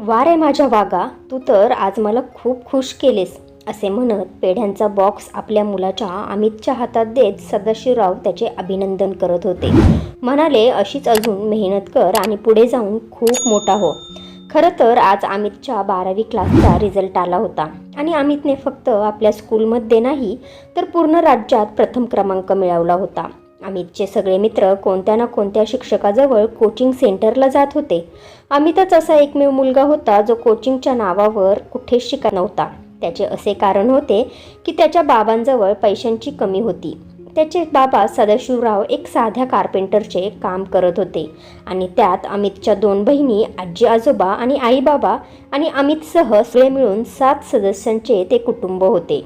वा रे माझ्या वागा, तू तर आज मला खूप खुश केलेस, असे म्हणत पेढ्यांचा बॉक्स आपल्या मुलाच्या अमितच्या हातात देत सदाशिवराव त्याचे अभिनंदन करत होते. म्हणाले, अशीच अजून मेहनत कर आणि पुढे जाऊन खूप मोठा हो. खरं तर आज अमितच्या 12वी क्लासचा रिझल्ट आला होता आणि अमितने फक्त आपल्या स्कूलमध्ये नाही तर पूर्ण राज्यात प्रथम क्रमांक मिळवला होता. अमितचे सगळे मित्र कोणत्या ना कोणत्या शिक्षकाजवळ कोचिंग सेंटरला जात होते. अमितच असा एकमेव मुलगा होता जो कोचिंगच्या नावावर कुठेच शिकत नव्हता. त्याचे असे कारण होते की त्याच्या बाबांजवळ पैशांची कमी होती. त्याचे बाबा सदाशिवराव एक साध्या कार्पेंटरचे काम करत होते आणि त्यात अमितच्या 2 बहिणी, आजी आजोबा आणि आई बाबा आणि अमितसह सगळे मिळून 7 सदस्यांचे ते कुटुंब होते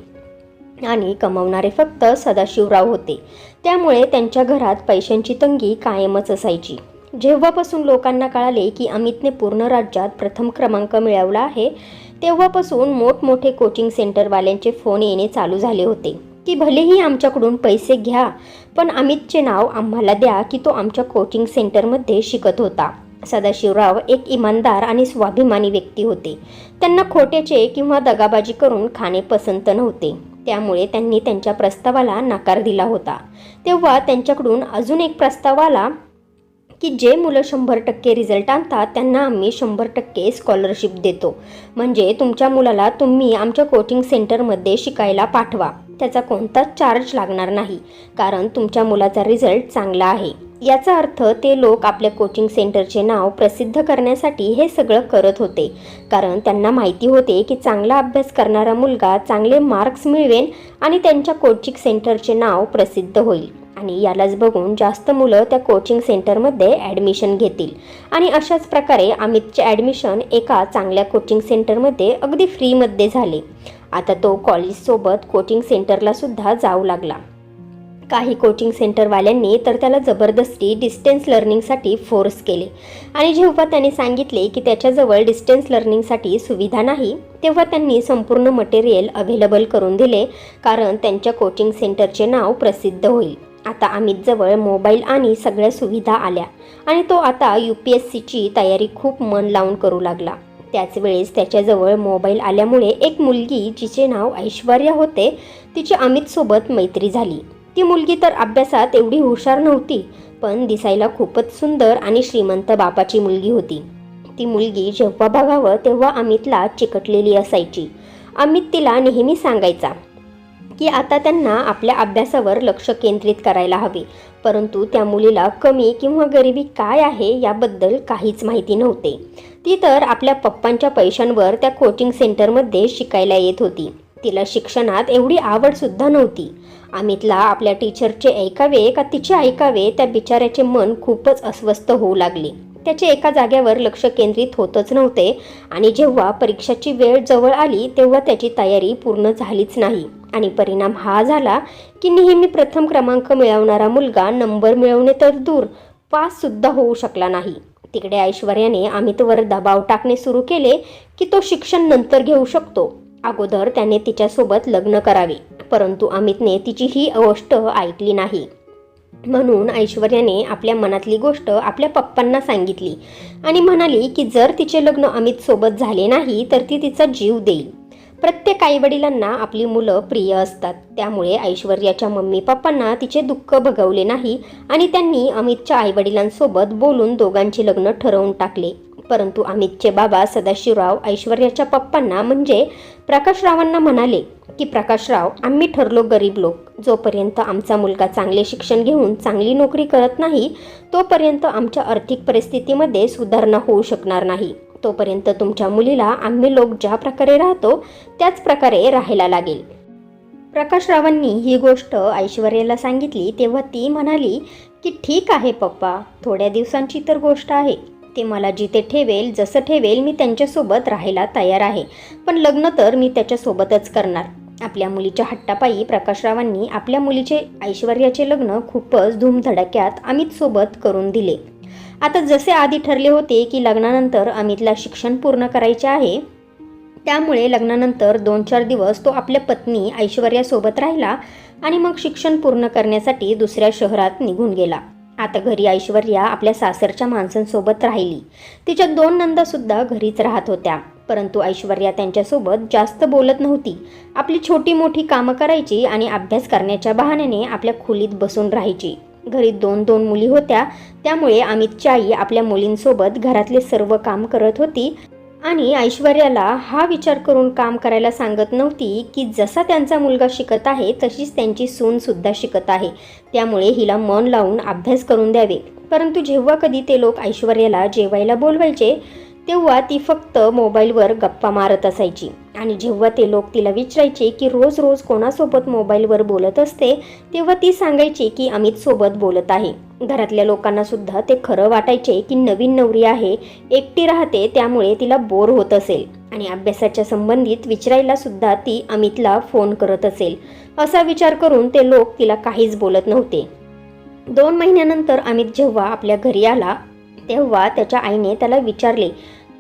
आणि कमवणारे फक्त सदाशिवराव होते. त्यामुळे त्यांच्या घरात पैशांची तंगी कायमच असायची. जेव्हापासून लोकांना कळाले की अमितने पूर्ण राज्यात प्रथम क्रमांक मिळवला आहे तेव्हापासून मोठमोठे कोचिंग सेंटरवाल्यांचे फोन येणे चालू झाले होते की भलेही आमच्याकडून पैसे घ्या पण अमितचे नाव आम्हाला द्या की तो आमच्या कोचिंग सेंटरमध्ये शिकत होता. सदाशिवराव एक इमानदार आणि स्वाभिमानी व्यक्ती होते. त्यांना खोट्याचे किंवा दगाबाजी करून खाणे पसंत नव्हते. त्यामुळे त्यांनी त्यांच्या प्रस्तावाला नकार दिला होता. तेव्हा त्यांच्याकडून अजून एक प्रस्ताव आला की जे मुलं 100% रिझल्ट आणतात त्यांना आम्ही 100% स्कॉलरशिप देतो. म्हणजे तुमच्या मुलाला तुम्ही आमच्या कोचिंग सेंटरमध्ये शिकायला पाठवा. त्याचा कोणताच चार्ज लागणार नाही कारण तुमच्या मुलाचा रिझल्ट चांगला आहे. याचा अर्थ ते लोक आपल्या कोचिंग सेंटरचे नाव प्रसिद्ध करण्यासाठी हे सगळं करत होते. कारण त्यांना माहिती होते की चांगला अभ्यास करणारा मुलगा चांगले मार्क्स मिळवेल आणि त्यांच्या कोचिंग सेंटरचे नाव प्रसिद्ध होईल आणि यालाच बघून जास्त मुलं त्या कोचिंग सेंटरमध्ये ॲडमिशन घेतील. आणि अशाच प्रकारे अमितचे ॲडमिशन एका चांगल्या कोचिंग सेंटरमध्ये अगदी फ्रीमध्ये झाले. आता तो कॉलेजसोबत कोचिंग सेंटरला सुद्धा जाऊ लागला. काही कोचिंग सेंटरवाल्यांनी तर त्याला जबरदस्ती डिस्टन्स लर्निंगसाठी फोर्स केले आणि जेव्हा त्याने सांगितले की त्याच्याजवळ डिस्टन्स लर्निंगसाठी सुविधा नाही तेव्हा त्यांनी संपूर्ण मटेरियल अवेलेबल करून दिले कारण त्यांच्या कोचिंग सेंटरचे नाव प्रसिद्ध होईल. आता अमितजवळ मोबाईल आणि सगळ्या सुविधा आल्या आणि तो आता UPSCची तयारी खूप मन लावून करू लागला. त्याच वेळेस त्याच्याजवळ मोबाईल आल्यामुळे एक मुलगी जिचे नाव ऐश्वर्या होते तिची अमितसोबत मैत्री झाली. ती मुलगी तर अभ्यासात एवढी हुशार नव्हती पण दिसायला खूपच सुंदर आणि श्रीमंत बापाची मुलगी होती. ती मुलगी जेव्हा बघावं तेव्हा अमितला चिकटलेली असायची. अमित तिला नेहमी सांगायचा की आता त्यांना आपल्या अभ्यासावर लक्ष केंद्रित करायला हवे. परंतु त्या मुलीला कमी किंवा गरिबी काय आहे याबद्दल काहीच माहिती नव्हते. ती तर आपल्या पप्पांच्या पैशांवर त्या कोचिंग सेंटरमध्ये शिकायला येत होती. तिला शिक्षणात एवढी आवडसुद्धा नव्हती. अमितला आपल्या टीचरचे ऐकावे का तिचे ऐकावे त्या बिचाऱ्याचे मन खूपच अस्वस्थ होऊ लागले. त्याचे एका जाग्यावर लक्ष केंद्रित होतच नव्हते आणि जेव्हा परीक्षेची वेळ जवळ आली तेव्हा त्याची तयारी पूर्ण झालीच नाही आणि परिणाम हा झाला की नेहमी प्रथम क्रमांक मिळवणारा मुलगा नंबर मिळवणे तर दूर पाससुद्धा होऊ शकला नाही. तिकडे ऐश्वर्याने अमितवर दबाव टाकणे सुरू केले की तो शिक्षण नंतर घेऊ शकतो, अगोदर त्याने तिच्यासोबत लग्न करावे. परंतु अमितने तिची ही गोष्ट ऐकली नाही. म्हणून ऐश्वर्याने आपल्या मनातली गोष्ट आपल्या पप्पांना सांगितली आणि म्हणाली की जर तिचे लग्न अमितसोबत झाले नाही तर ती तिचा जीव देईल. प्रत्येक आईवडिलांना आपली मुलं प्रिय असतात. त्यामुळे ऐश्वर्याच्या मम्मी पप्पांना तिचे दुःख बघवले नाही आणि त्यांनी अमितच्या आईवडिलांसोबत बोलून दोघांचे लग्न ठरवून टाकले. परंतु अमितचे बाबा सदाशिवराव ऐश्वर्याच्या पप्पांना म्हणजे प्रकाशरावांना म्हणाले की प्रकाशराव, आम्ही ठरलो गरीब लोक. जोपर्यंत आमचा मुलगा चांगले शिक्षण घेऊन चांगली नोकरी करत नाही तोपर्यंत आमच्या आर्थिक परिस्थितीमध्ये सुधारणा होऊ शकणार नाही. तोपर्यंत तुमच्या मुलीला आम्ही लोक ज्या प्रकारे राहतो त्याच प्रकारे राहायला लागेल. प्रकाशरावांनी ही गोष्ट ऐश्वर्याला सांगितली तेव्हा ती म्हणाली की ठीक आहे पप्पा, थोड्या दिवसांची तर गोष्ट आहे. ते मला जिथे ठेवेल जसं ठेवेल मी त्यांच्यासोबत राहायला तयार आहे, पण लग्न तर मी त्याच्यासोबतच करणार. आपल्या मुलीच्या हट्टापायी प्रकाशरावांनी आपल्या मुलीचे ऐश्वर्याचे लग्न खूपच धूमधडाक्यात अमितसोबत करून दिले. आता जसे आधी ठरले होते की लग्नानंतर अमितला शिक्षण पूर्ण करायचे आहे त्यामुळे लग्नानंतर 2-4 दिवस तो आपल्या पत्नी ऐश्वर्यासोबत राहिला आणि मग शिक्षण पूर्ण करण्यासाठी दुसऱ्या शहरात निघून गेला. आता घरी ऐश्वर्या आपल्या सासरच्या माणसांसोबत राहिली. तिच्या 2 नंदासुद्धा घरीच राहत होत्या. परंतु ऐश्वर्या त्यांच्यासोबत जास्त बोलत नव्हती. आपली छोटी मोठी कामं करायची आणि अभ्यास करण्याच्या बहाण्याने आपल्या खोलीत बसून राहायची. घरी 2 मुली होत्या, त्यामुळे अमितची आई आपल्या मुलींसोबत घरातले सर्व काम करत होती आणि ऐश्वर्याला हा विचार करून काम करायला सांगत नव्हती की जसा त्यांचा मुलगा शिकत आहे तशीच त्यांची सूनसुद्धा शिकत आहे, त्यामुळे हिला मन लावून अभ्यास करून द्यावे. परंतु जेव्हा कधी ते लोक ऐश्वर्याला जेवायला बोलवायचे तेव्हा ती फक्त मोबाईलवर गप्पा मारत असायची. आणि जेव्हा ते लोक तिला विचारायचे की रोज रोज कोणासोबत मोबाईलवर बोलत असते, तेव्हा ती सांगायची की अमितसोबत बोलत आहे. घरातल्या लोकांना सुद्धा ते खरं वाटायचे की नवीन नवरी आहे, एकटी राहते, त्यामुळे तिला बोर होत असेल आणि अभ्यासाच्या संबंधित विचारायला सुद्धा ती अमितला फोन करत असेल, असा विचार करून ते लोक तिला काहीच बोलत नव्हते. 2 महिन्यानंतर अमित जेव्हा आपल्या घरी आला तेव्हा त्याच्या आईने त्याला विचारले,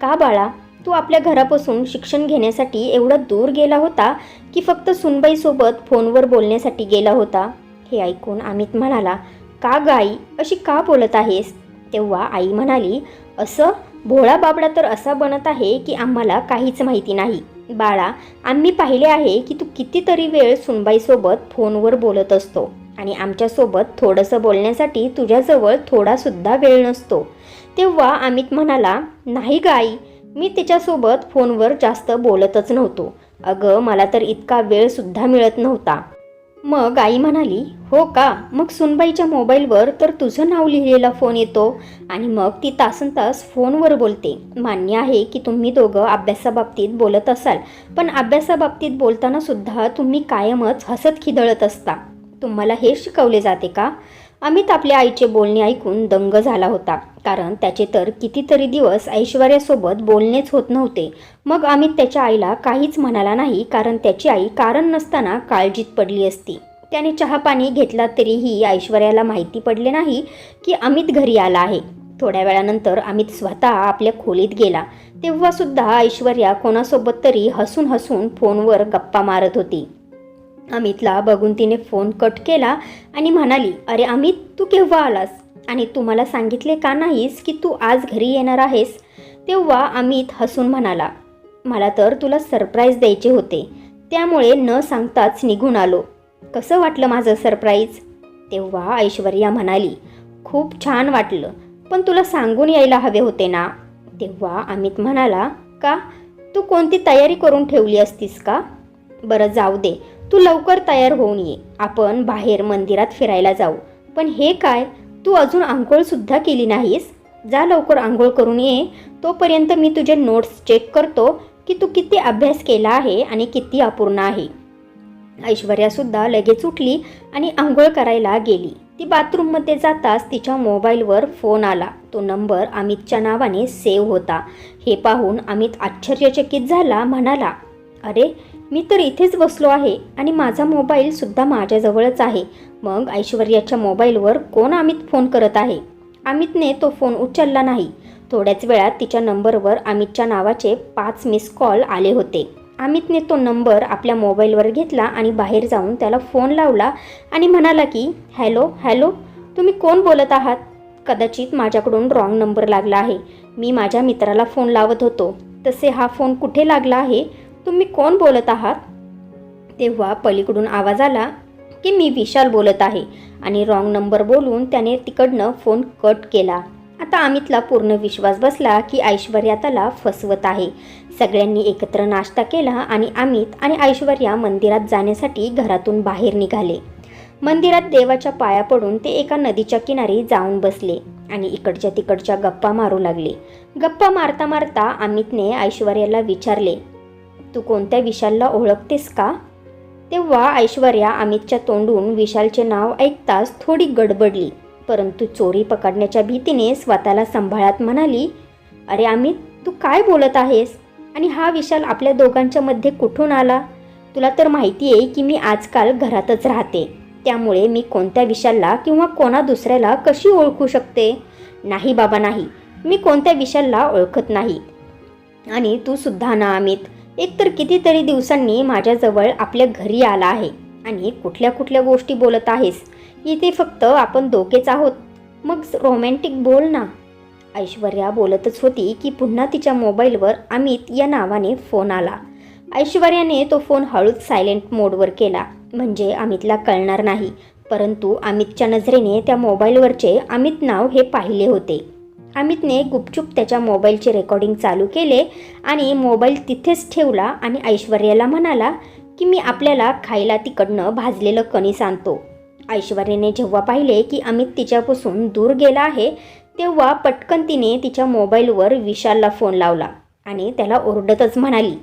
का बाळा, तू आपल्या घरापासून शिक्षण घेण्यासाठी एवढा दूर गेला होता की फक्त सुनबाईसोबत फोनवर बोलण्यासाठी गेला होता? हे ऐकून अमित म्हणाला, का ग आई, अशी का बोलत आहेस? तेव्हा आई म्हणाली, असं भोळा बाबडा तर असा बनत आहे की आम्हाला काहीच माहिती नाही. बाळा, आम्ही पाहिले आहे की तू कितीतरी वेळ सुनबाईसोबत फोनवर बोलत असतो आणि आमच्यासोबत थोडंसं बोलण्यासाठी तुझ्याजवळ थोडासुद्धा वेळ नसतो. तेव्हा अमित म्हणाला, नाही ग आई, मी तिच्यासोबत फोनवर जास्त बोलतच नव्हतो. अगं, मला तर इतका वेळसुद्धा मिळत नव्हता. मग आई म्हणाली, हो का? मग सुनबाईच्या मोबाईलवर तर तुझं नाव लिहिलेला फोन येतो आणि मग ती तासनतास फोनवर बोलते. मान्य आहे की तुम्ही दोघं अभ्यासाबाबतीत बोलत असाल, पण अभ्यासाबाबतीत बोलताना सुद्धा तुम्ही कायमच हसत खिदळत असता. तुम्हाला हे शिकवले जाते का? अमित आपल्या आईचे बोलणे ऐकून दंग झाला होता, कारण त्याचे तर कितीतरी दिवस ऐश्वर्यासोबत बोलणेच होत नव्हते. मग अमित त्याच्या आईला काहीच म्हणाला नाही, कारण त्याची आई कारण नसताना काळजीत पडली असती. त्याने चहापाणी घेतला तरीही ऐश्वर्याला माहिती पडले नाही की अमित घरी आला आहे. थोड्या वेळानंतर अमित स्वतः आपल्या खोलीत गेला. तेव्हा सुद्धा ऐश्वर्या कोणासोबत तरी हसून हसून फोनवर गप्पा मारत होती. अमितला बघून तिने फोन कट केला आणि म्हणाली, अरे अमित, तू केव्हा आलास आणि तू मला सांगितले का नाहीस की तू आज घरी येणार आहेस? तेव्हा अमित हसून म्हणाला, मला तर तुला सरप्राईज द्यायचे होते, त्यामुळे न सांगताच निघून आलो. कसं वाटलं माझं सरप्राईज? तेव्हा ऐश्वर्या म्हणाली, खूप छान वाटलं, पण तुला सांगून यायला हवे होते ना. तेव्हा अमित म्हणाला, का? तू कोणती तयारी करून ठेवली असतीस का? बरं, जाऊ दे, तू लवकर तयार होऊन ये, आपण बाहेर मंदिरात फिरायला जाऊ. पण हे काय, तू अजून आंघोळसुद्धा केली नाहीस? जा लवकर आंघोळ करून ये, तोपर्यंत मी तुझे नोट्स चेक करतो की तू किती अभ्यास केला आहे आणि किती अपूर्ण आहे. ऐश्वर्यासुद्धा लगेच उठली आणि आंघोळ करायला गेली. ती बाथरूममध्ये जाताच तिच्या मोबाईलवर फोन आला. तो नंबर अमितच्या नावाने सेव्ह होता. हे पाहून अमित आश्चर्यचकित झाला. म्हणाला, अरे, मी तर इथेच बसलो आहे आणि माझा मोबाईलसुद्धा माझ्याजवळच आहे. मग ऐश्वर्याच्या मोबाईलवर कोण अमित फोन करत आहे? अमितने तो फोन उचलला नाही. थोड्याच वेळात तिच्या नंबरवर अमितच्या नावाचे 5 मिस कॉल आले होते. अमितने तो नंबर आपल्या मोबाईलवर घेतला आणि बाहेर जाऊन त्याला फोन लावला आणि म्हणाला की, हॅलो हॅलो, तुम्ही कोण बोलत आहात? कदाचित माझ्याकडून रॉंग नंबर लागला आहे. मी माझ्या मित्राला फोन लावत होतो, तसे हा फोन कुठे लागला आहे? तुम्ही कोण बोलत आहात? तेव्हा पलीकडून आवाज आला की मी विशाल बोलत आहे आणि रॉंग नंबर बोलून त्याने तिकडनं फोन कट केला. आता अमितला पूर्ण विश्वास बसला की ऐश्वर्या त्याला फसवत आहे. सगळ्यांनी एकत्र नाश्ता केला आणि अमित आणि ऐश्वर्या मंदिरात जाण्यासाठी घरातून बाहेर निघाले. मंदिरात देवाच्या पाया पडून ते एका नदीच्या किनारी जाऊन बसले आणि इकडच्या तिकडच्या गप्पा मारू लागले. गप्पा मारता मारता अमितने ऐश्वर्याला विचारले, तू कोणत्या विशालला ओळखतेस का? तेव्हा ऐश्वर्या अमितच्या तोंडून विशालचे नाव ऐकताच थोडी गडबडली, परंतु चोरी पकडण्याच्या भीतीने स्वतःला सांभाळत म्हणाली, अरे अमित, तू काय बोलत आहेस? आणि हा विशाल आपल्या दोघांच्या मध्ये कुठून आला? तुला तर माहिती आहे की मी आजकाल घरातच राहते, त्यामुळे मी कोणत्या विशालला किंवा कोणा दुसऱ्याला कशी ओळखू शकते? नाही बाबा, नाही, मी कोणत्या विशालला ओळखत नाही. आणि तू सुद्धा ना अमित, एकतर कितीतरी दिवसांनी माझ्याजवळ आपल्या घरी आला आहे आणि कुठल्या कुठल्या गोष्टी बोलत आहेस? इथे फक्त आपण दोघेच आहोत. मग रोमॅन्टिक बोल ना. ऐश्वर्या बोलतच होती की पुन्हा तिच्या मोबाईलवर अमित या नावाने फोन आला. ऐश्वर्याने तो फोन हळूच सायलेंट मोडवर केला, म्हणजे अमितला कळणार नाही. परंतु अमितच्या नजरेने त्या मोबाईलवरचे अमित नाव हे पाहिले होते. अमितने गुपचूप त्याच्या मोबाईलचे रेकॉर्डिंग चालू केले आणि मोबाईल तिथेच ठेवला आणि ऐश्वर्याला म्हणाला की मी आपल्याला खायला तिकडनं भाजलेलं कणीस आणतो. ऐश्वर्याने जेव्हा पाहिले की अमित तिच्यापासून दूर गेला आहे, तेव्हा पटकन तिने तिच्या मोबाईलवर विशालला फोन लावला आणि त्याला ओरडतच म्हणाली,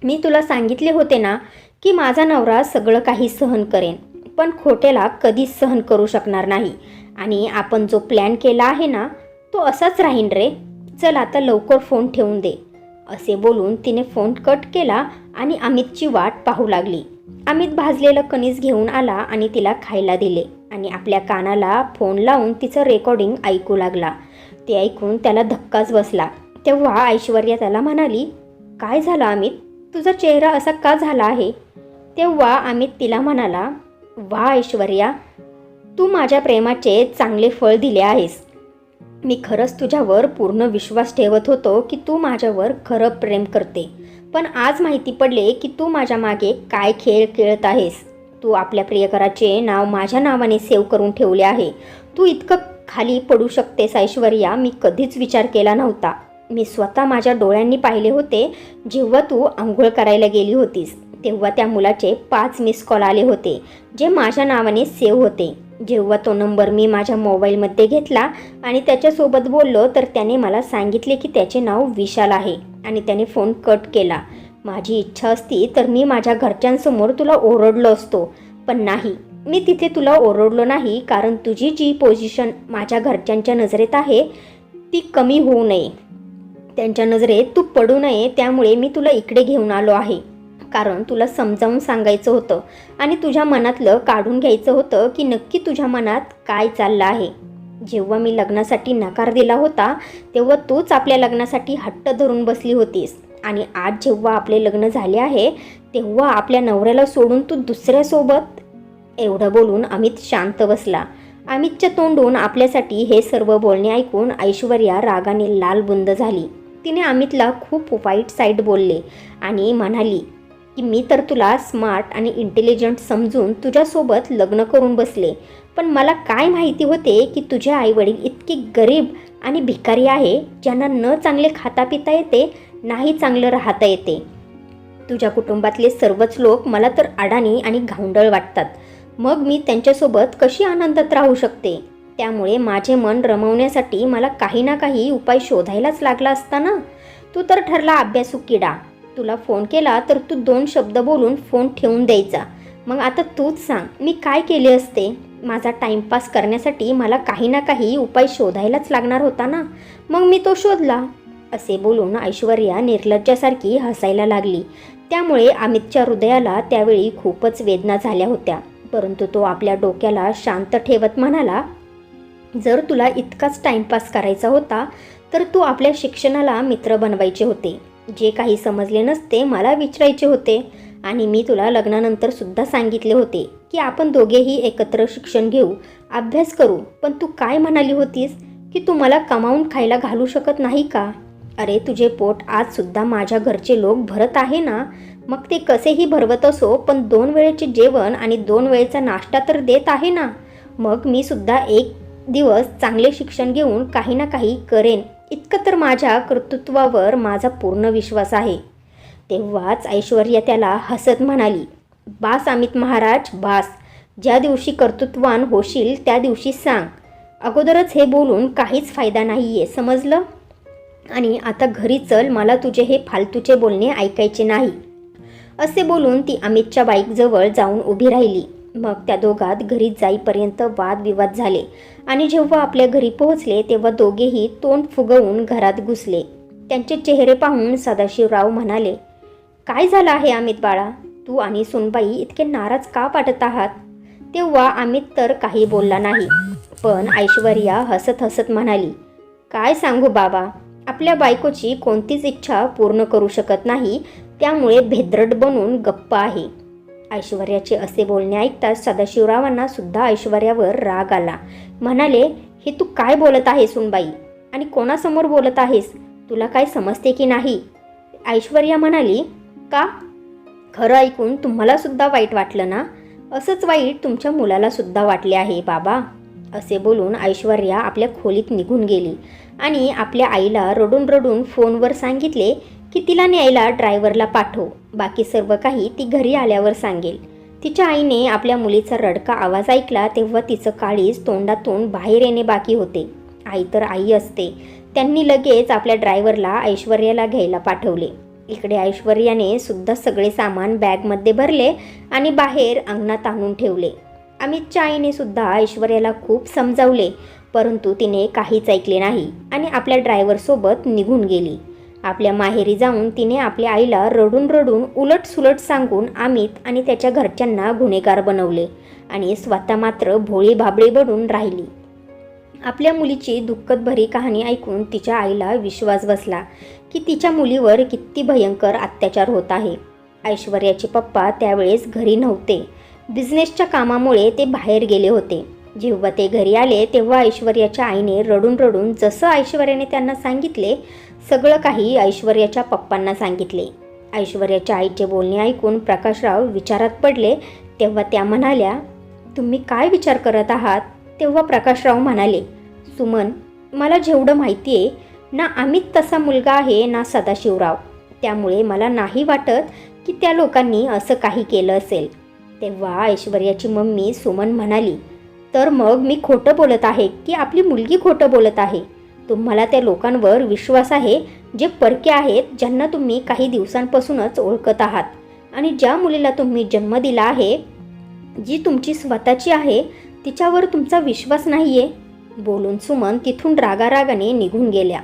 मी तुला सांगितले होते ना की माझा नवरा सगळं काही सहन करेन, पण खोट्याला कधीच सहन करू शकणार नाही. आणि आपण जो प्लॅन केला आहे ना तो असाच राहीन रे. चल आता लवकर फोन ठेवून दे. असे बोलून तिने फोन कट केला आणि अमितची वाट पाहू लागली. अमित भाजलेलं कणीस घेऊन आला आणि तिला खायला दिले आणि आपल्या कानाला फोन लावून तिचं रेकॉर्डिंग ऐकू लागला. ते ऐकून त्याला धक्काच बसला. तेव्हा ऐश्वर्या त्याला म्हणाली, काय झालं अमित, तुझा चेहरा असा का झाला आहे? तेव्हा अमित तिला म्हणाला, वा ऐश्वर्या, तू माझ्या प्रेमाचे चांगले फळ दिले आहेस. मी खरंच तुझ्यावर पूर्ण विश्वास ठेवत होतो की तू माझ्यावर खरं प्रेम करते, पण आज माहिती पडले की तू माझ्या मागे काय खेळ खेळत आहेस. तू आपल्या प्रियकराचे नाव माझ्या नावाने सेव्ह करून ठेवले आहे. तू इतकं खाली पडू शकतेस ऐश्वर्या, मी कधीच विचार केला नव्हता. मी स्वतः माझ्या डोळ्यांनी पाहिले होते. जेव्हा तू आंघोळ करायला गेली होतीस तेव्हा त्या मुलाचे 5 मिस कॉल आले होते जे माझ्या नावाने सेव्ह होते. जेव्हा तो नंबर मी माझ्या मोबाईलमध्ये घेतला आणि त्याच्यासोबत बोललो तर त्याने मला सांगितले की त्याचे नाव विशाल आहे आणि त्याने फोन कट केला. माझी इच्छा असती तर मी माझ्या घरच्यांसमोर तुला ओरडलो असतो, पण नाही, मी तिथे तुला ओरडलो नाही, कारण तुझी जी पोझिशन माझ्या घरच्यांच्या नजरेत आहे ती कमी होऊ नये, त्यांच्या नजरेत तू पडू नये, त्यामुळे मी तुला इकडे घेऊन आलो आहे. कारण तुला समजावून सांगायचं होतं आणि तुझ्या मनातलं काढून घ्यायचं होतं की नक्की तुझ्या मनात काय चाललं आहे. जेव्हा मी लग्नासाठी नकार दिला होता तेव्हा तूच आपल्या लग्नासाठी हट्ट धरून बसली होतीस आणि आज जेव्हा आपले लग्न झाले आहे तेव्हा आपल्या नवऱ्याला सोडून तू दुसऱ्यासोबत. एवढं बोलून अमित शांत बसला. अमितच्या तोंडून आपल्यासाठी हे सर्व बोलणे ऐकून ऐश्वर्या रागाने लालबुंद झाली. तिने अमितला खूप वाईट साईड बोलले आणि म्हणाली की मी तर तुला स्मार्ट आणि इंटेलिजंट समजून तुझ्यासोबत लग्न करून बसले, पण मला काय माहिती होते की तुझे आईवडील इतकी गरीब आणि भिकारी आहे ज्यांना न चांगले खाता पिता येते, नाही चांगलं राहता येते. तुझ्या कुटुंबातले सर्वच लोक मला तर अडाणी आणि घाऊंडळ वाटतात. मग मी त्यांच्यासोबत कशी आनंदात राहू शकते? त्यामुळे माझे मन रमवण्यासाठी मला काही ना काही उपाय शोधायलाच लागला असता ना. तू तर ठरला अभ्यासू किडा. तुला फोन केला तर तू 2 शब्द बोलून फोन ठेवून द्यायचा. मग आता तूच सांग, मी काय केले असते? माझा टाईमपास करण्यासाठी मला काही ना काही उपाय शोधायलाच लागणार होता ना, मग मी तो शोधला. असे बोलून ऐश्वर्या निर्लज्जासारखी हसायला लागली. त्यामुळे अमितच्या हृदयाला त्यावेळी खूपच वेदना झाल्या होत्या. परंतु तो आपल्या डोक्याला शांत ठेवत म्हणाला, जर तुला इतकाच टाईमपास करायचा होता तर तू आपल्या शिक्षणाला मित्र बनवायचे होते. जे काही समजले नसते मला विचारायचे होते आणि मी तुला लग्नानंतर सुद्धा सांगितले होते की आपण दोघेही एकत्र शिक्षण घेऊ, अभ्यास करू. पण तू काय म्हणाली होतीस की तू मला कमावून खायला घालू शकत नाही का? अरे तुझे पोट आज सुद्धा माझ्या घरचे लोक भरत आहे ना, मग ते कसेही भरवत असो, पण 2 वेळेचे जेवण आणि 2 वेळेचा नाश्ता तर देत आहे ना. मग मी सुद्धा एक दिवस चांगले शिक्षण घेऊन काही ना काही करेन, इतकं तर माझ्या कर्तृत्वावर माझा पूर्ण विश्वास आहे. तेव्हाच ऐश्वर्या त्याला हसत म्हणाली, बास अमित महाराज, बास. ज्या दिवशी कर्तृत्वान होशील त्या दिवशी सांग. अगोदरच हे बोलून काहीच फायदा नाही आहे, समजलं? आणि आता घरी चल, मला तुझे हे फालतूचे बोलणे ऐकायचे नाही. असे बोलून ती अमितच्या बाईकजवळ जाऊन उभी राहिली. मग त्या दोघात घरी जाईपर्यंत वादविवाद झाले आणि जेव्हा आपल्या घरी पोहोचले तेव्हा दोघेही तोंड फुगवून घरात घुसले. त्यांचे चेहरे पाहून सदाशिवराव म्हणाले, काय झालं आहे अमित बाळा, तू आणि सुनबाई इतके नाराज का वाटत आहात? तेव्हा अमित तर काही बोलला नाही, पण ऐश्वर्या हसत हसत म्हणाली, काय सांगू बाबा, आपल्या बायकोची कोणतीच इच्छा पूर्ण करू शकत नाही, त्यामुळे भेद्रट बनून गप्प आहे. ऐश्वर्याचे असे बोलणे ऐकताच सदाशिवरावांना सुद्धा ऐश्वर्यावर राग आला. म्हणाले, हे तू काय बोलत आहेस सुनबाई? आणि कोणासमोर बोलत आहेस? तुला काय समजते की नाही? ऐश्वर्या म्हणाली. का? खरं ऐकून तुम्हाला सुद्धा वाईट वाटलं ना? असंच वाईट तुमच्या मुलाला सुद्धा वाटले आहे बाबा. असे बोलून ऐश्वर्या आपल्या खोलीत निघून गेली आणि आपल्या आईला रडून रडून फोनवर सांगितले की तिला न्यायला ड्रायव्हरला पाठव, बाकी सर्व काही ती घरी आल्यावर सांगेल. तिच्या आईने आपल्या मुलीचा रडका आवाज ऐकला तेव्हा तिचं काळीज तोंडातून बाहेर येणे बाकी होते. आई तर आई असते. त्यांनी लगेच आपल्या ड्रायव्हरला ऐश्वर्याला घ्यायला पाठवले. इकडे ऐश्वर्याने सुद्धा सगळे सामान बॅगमध्ये भरले आणि बाहेर अंगणात आणून ठेवले. अमितच्या आईने सुद्धा ऐश्वर्याला खूप समजावले, परंतु तिने काहीच ऐकले नाही आणि आपल्या ड्रायव्हरसोबत निघून गेली. आपल्या माहेरी जाऊन तिने आपल्या आईला रडून रडून उलटसुलट सांगून अमित आणि त्याच्या घरच्यांना गुन्हेगार बनवले आणि स्वतः मात्र भोळी भाबडी बनून राहिली. आपल्या मुलीची दुःखद भरी कहाणी ऐकून तिच्या आईला विश्वास बसला की तिच्या मुलीवर किती भयंकर अत्याचार होत आहे. ऐश्वर्याचे पप्पा त्यावेळेस घरी नव्हते. बिझनेसच्या कामामुळे ते बाहेर गेले होते. जेव्हा ते घरी आले तेव्हा ऐश्वर्याच्या आईने रडून रडून जसं ऐश्वर्याने त्यांना सांगितले सगळं काही ऐश्वर्याच्या पप्पांना सांगितले. ऐश्वर्याच्या आईचे बोलणे ऐकून प्रकाशराव विचारात पडले. तेव्हा त्या म्हणाल्या, तुम्ही काय विचार करत आहात? तेव्हा प्रकाशराव म्हणाले, सुमन, मला जेवढं माहिती आहे ना अमित तसा मुलगा आहे ना सदाशिवराव, त्यामुळे मला नाही वाटत की त्या लोकांनी असं काही केलं असेल. तेव्हा ऐश्वर्याची मम्मी सुमन म्हणाली, तर मग मी खोटं बोलत आहे की आपली मुलगी खोटं बोलत आहे? तुम्हाला त्या लोकांवर विश्वास आहे जे परके आहेत, ज्यांना तुम्ही काही दिवसांपासूनच ओळखत आहात, आणि ज्या मुलीला तुम्ही जन्म दिला आहे, जी तुमची स्वतःची आहे, तिच्यावर तुमचा विश्वास नाही आहे? बोलून सुमन तिथून रागारागाने निघून गेल्या.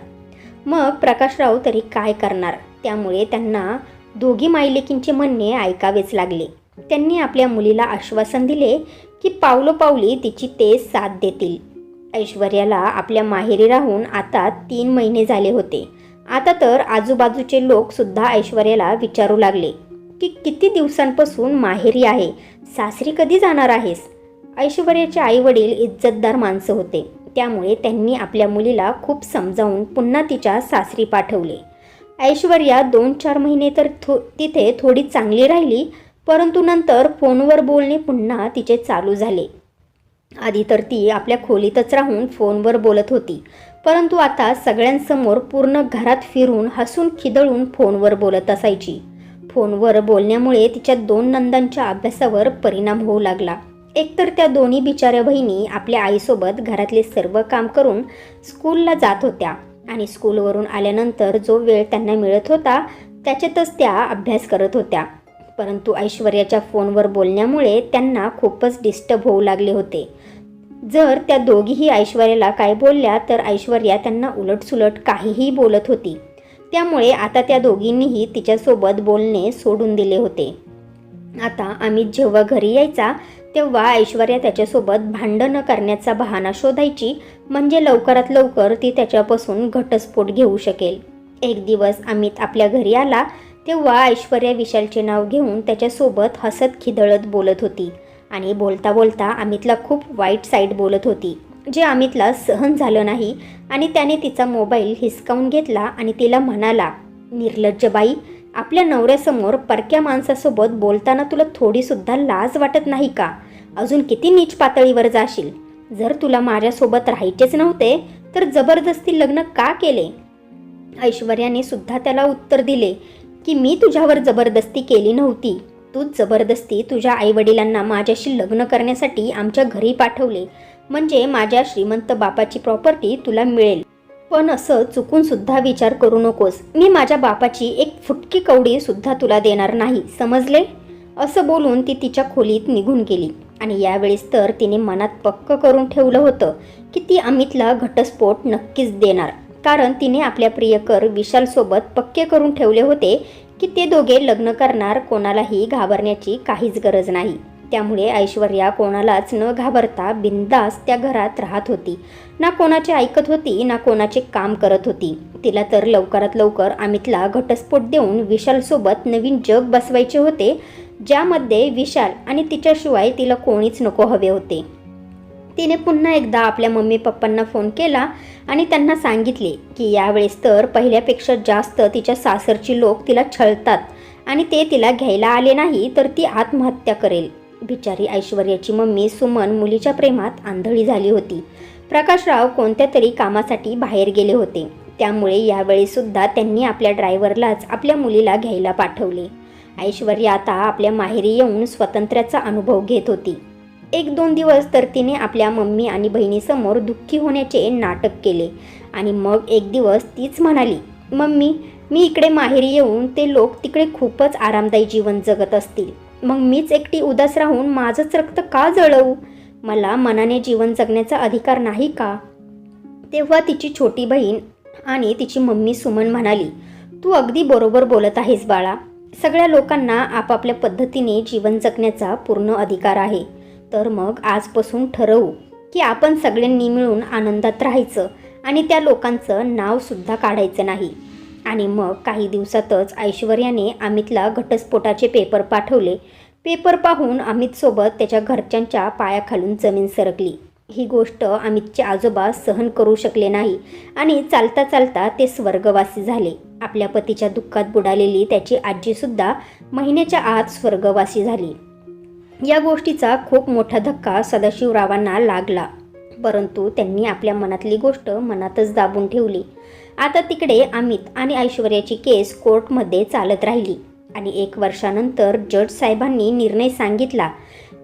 मग प्रकाशराव तरी काय करणार? त्यामुळे त्यांना दोघी मायलेकींचे म्हणणे ऐकावेच लागले. त्यांनी आपल्या मुलीला आश्वासन दिले की पावलोपावली तिची ते साथ देतील. ऐश्वर्याला आपल्या माहेरी राहून आता 3 महिने झाले होते. आता तर आजूबाजूचे लोक सुद्धा ऐश्वर्याला विचारू लागले की किती दिवसांपासून माहेरी आहे, सासरी कधी जाणार आहेस? ऐश्वर्याचे आईवडील इज्जतदार माणसं होते, त्यामुळे त्यांनी आपल्या मुलीला खूप समजावून पुन्हा तिच्या सासरी पाठवले. ऐश्वर्या 2-4 महिने तर तिथे थोडी चांगली राहिली, परंतु नंतर फोनवर बोलणे पुन्हा तिचे चालू झाले. आधी तर ती आपल्या खोलीतच राहून फोनवर बोलत होती, परंतु आता सगळ्यांसमोर पूर्ण घरात फिरून हसून खिदळून फोनवर बोलत असायची. फोनवर बोलण्यामुळे तिच्या 2 नंदांच्या अभ्यासावर परिणाम होऊ लागला. एकतर त्या दोन्ही बिचाऱ्या बहिणी आपल्या आईसोबत घरातले सर्व काम करून स्कूलला जात होत्या आणि स्कूलवरून आल्यानंतर जो वेळ त्यांना मिळत होता त्याच्यातच त्या अभ्यास करत होत्या. परंतु ऐश्वर्याच्या फोनवर बोलण्यामुळे त्यांना खूपच डिस्टर्ब होऊ लागले होते. जर त्या दोघीही ऐश्वर्याला काय बोलल्या तर ऐश्वर्या त्यांना उलटसुलट काहीही बोलत होती. त्यामुळे आता त्या दोघींनीही तिच्यासोबत बोलणे सोडून दिले होते. आता अमित जेव्हा घरी यायचा तेव्हा ऐश्वर्या त्याच्यासोबत भांडणं करण्याचा बहाणा शोधायची, म्हणजे लवकरात लवकर ती त्याच्यापासून घटस्फोट घेऊ शकेल. एक दिवस अमित आपल्या घरी आला तेव्हा ऐश्वर्या विशालचे नाव घेऊन त्याच्यासोबत हसत खिदळत बोलत होती आणि बोलता बोलता अमितला खूप वाईट साईड बोलत होती, जे अमितला सहन झालं नाही आणि त्याने तिचा मोबाईल हिसकावून घेतला आणि तिला म्हणाला, निर्लज्ज बाई, आपल्या नवऱ्यासमोर परक्या माणसासोबत बोलताना तुला थोडीसुद्धा लाज वाटत नाही का? अजून किती नीच पातळीवर जाशील? जर तुला माझ्यासोबत राहायचेच नव्हते तर जबरदस्ती लग्न का केले? ऐश्वर्याने सुद्धा त्याला उत्तर दिले की मी तुझ्यावर जबरदस्ती केली नव्हती. तूच जबरदस्ती तुझ्या आईवडिलांना माझ्याशी लग्न करण्यासाठी आमच्या घरी पाठवले, म्हणजे माझ्या श्रीमंत बापाची प्रॉपर्टी तुला मिळेल. पण असं चुकून सुद्धा विचार करू नकोस. मी माझ्या बापाची एक फुटकी कवडी सुद्धा तुला देणार नाही, समजले? असं बोलून ती तिच्या खोलीत निघून गेली. आणि यावेळेस तर तिने मनात पक्क करून ठेवलं होतं की ती अमितला घटस्फोट नक्कीच देणार, कारण तिने आपल्या प्रियकर विशालसोबत पक्के करून ठेवले होते की ते दोघे लग्न करणार, कोणालाही घाबरण्याची काहीच गरज नाही. त्यामुळे ऐश्वर्या कोणालाच न घाबरता बिंदास त्या घरात राहत होती. ना कोणाचे ऐकत होती ना कोणाचे काम करत होती. तिला तर लवकरात लवकर अमितला घटस्फोट देऊन विशालसोबत नवीन जग बसवायचे होते, ज्यामध्ये विशाल आणि तिच्याशिवाय तिला कोणीच नको हवे होते. तिने पुन्हा एकदा आपल्या मम्मी पप्पांना फोन केला आणि त्यांना सांगितले की यावेळेस तर पहिल्यापेक्षा जास्त तिच्या सासरची लोक तिला छळतात आणि ते तिला घ्यायला आले नाही तर ती आत्महत्या करेल. बिचारी ऐश्वर्याची मम्मी सुमन मुलीच्या प्रेमात आंधळी झाली होती. प्रकाशराव कोणत्या तरी कामासाठी बाहेर गेले होते, त्यामुळे यावेळीसुद्धा त्यांनी आपल्या ड्रायव्हरलाच आपल्या मुलीला घ्यायला पाठवले. ऐश्वर्या आता आपल्या माहेरी येऊन स्वातंत्र्याचा अनुभव घेत होती. 1-2 दिवस तर तिने आपल्या मम्मी आणि बहिणीसमोर दुःखी होण्याचे नाटक केले आणि मग एक दिवस तीच म्हणाली, मम्मी मी इकडे माहेरी येऊन ते लोक तिकडे खूपच आरामदायी जीवन जगत असतील, मग मीच एकटी उदास राहून माझंच रक्त का जळवू? मला मनाने जीवन जगण्याचा अधिकार नाही का? तेव्हा तिची छोटी बहीण आणि तिची मम्मी सुमन म्हणाली, तू अगदी बरोबर बोलत आहेस बाळा. सगळ्या लोकांना आपापल्या पद्धतीने जीवन जगण्याचा पूर्ण अधिकार आहे. तर मग आजपासून ठरवू की आपण सगळ्यांनी मिळून आनंदात राहायचं आणि त्या लोकांचं नावसुद्धा काढायचं नाही. आणि मग काही दिवसातच ऐश्वर्याने अमितला घटस्फोटाचे पेपर पाठवले. पेपर पाहून अमितसोबत त्याच्या घरच्यांच्या पायाखालून जमीन सरकली. ही गोष्ट अमितचे आजोबा सहन करू शकले नाही आणि चालता चालता ते स्वर्गवासी झाले. आपल्या पतीच्या दुःखात बुडालेली त्याची आजीसुद्धा महिन्याच्या आत स्वर्गवासी झाली. या गोष्टीचा खूप मोठा धक्का सदाशिवरावांना लागला, परंतु त्यांनी आपल्या मनातली गोष्ट मनातच दाबून ठेवली. आता तिकडे अमित आणि ऐश्वर्याची केस कोर्टमध्ये चालत राहिली आणि 1 वर्षानंतर जज साहेबांनी निर्णय सांगितला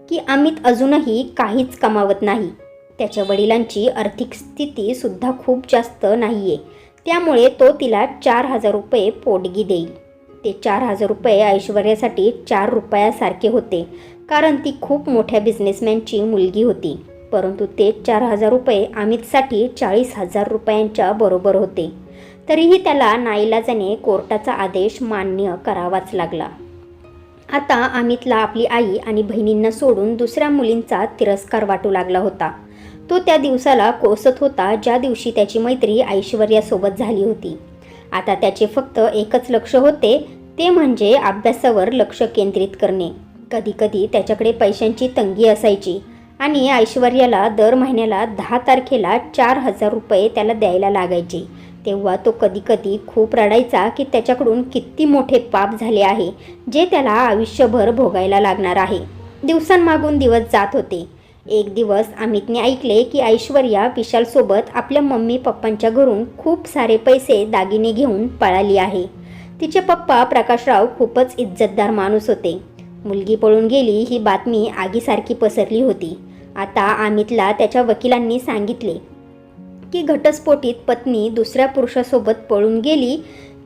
की अमित अजूनही काहीच कमावत नाही. त्याच्या वडिलांची आर्थिक स्थितीसुद्धा खूप जास्त नाही आहे, त्यामुळे तो तिला 4,000 रुपये पोटगी देईल. ते 4,000 रुपये ऐश्वर्यासाठी 4 रुपयासारखे होते, कारण ती खूप मोठ्या बिझनेसमॅनची मुलगी होती. परंतु ते 4,000 रुपये अमितसाठी 40,000 रुपयांच्या बरोबर होते. तरीही त्याला नाईलाजाने कोर्टाचा आदेश मान्य करावाच लागला. आता अमितला आपली आई आणि बहिणींना सोडून दुसऱ्या मुलींचा तिरस्कार वाटू लागला होता. तो त्या दिवसाला कोसत होता ज्या दिवशी त्याची मैत्री ऐश्वर्यासोबत झाली होती. आता त्याचे फक्त एकच लक्ष होते, ते म्हणजे अभ्यासावर लक्ष केंद्रित करणे. कधीकधी त्याच्याकडे पैशांची तंगी असायची आणि ऐश्वर्याला दर महिन्याला 10 तारखेला 4,000 रुपये त्याला द्यायला लागायचे. तेव्हा तो कधीकधी खूप रडायचा की त्याच्याकडून किती मोठे पाप झाले आहे जे त्याला आयुष्यभर भोगायला लागणार आहे. दिवसांमागून दिवस जात होते. एक दिवस अमितने ऐकले की ऐश्वर्या विशालसोबत आपल्या मम्मी पप्पांच्या घरून खूप सारे पैसे दागिने घेऊन पळाली आहे. तिचे पप्पा प्रकाशराव खूपच इज्जतदार माणूस होते. मुलगी पळून गेली ही बातमी आगीसारखी पसरली होती. आता अमितला त्याच्या वकिलांनी सांगितले की घटस्फोटीत पत्नी दुसऱ्या पुरुषासोबत पळून गेली